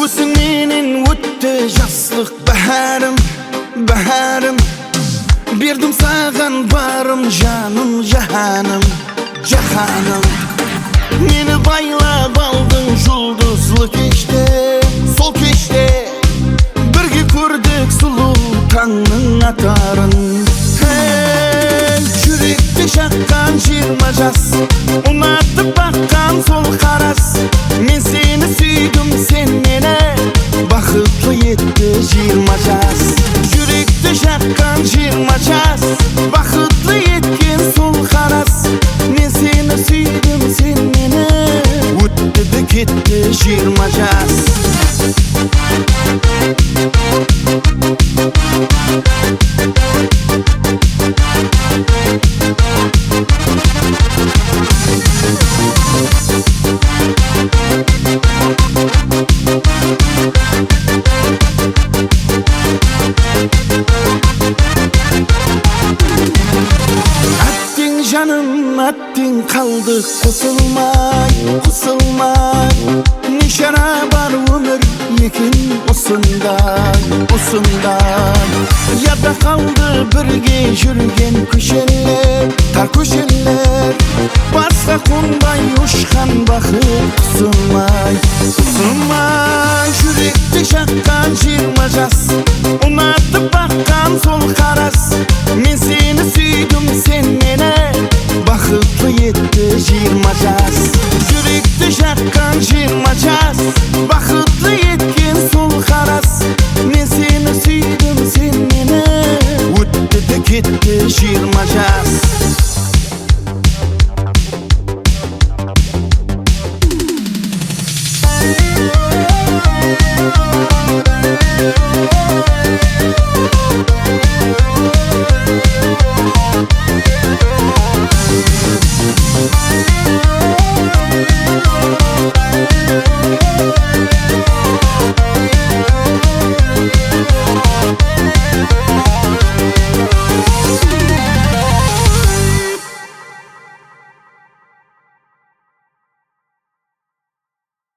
Өзің менен өтті жаслық бәрім, бәрім. Бердім саған барым, жаным, жаһаным, жаһаным. Мені байлап алдың жұлдызлы кеште, сол кеште бірге көрдік сұлу таңның атарын. Жүректі шаққан 20 жас, ұнатып баққан сол қарас. Мен сені сүйдім, сен мені бақытлы етті 20 жас. Жүректі шаққан 20 жас, бақытлы еткен сол қарас. Мен сені сүйдім, сен мені өтті де кетті 20 жас. Attың жаным, attың қалды қосылмай, қосылмай. Не шара бар өмір екен осындай, осындай. Яда қалды бірге жүрген көшелер, тар көшелер. Басқа қонбай ұшқан бақыт ұсынмай, ұсынмай. Жүректі шаққан 20 жас, ұнатып баққан сол қарас. Мен сені сүйдім, сен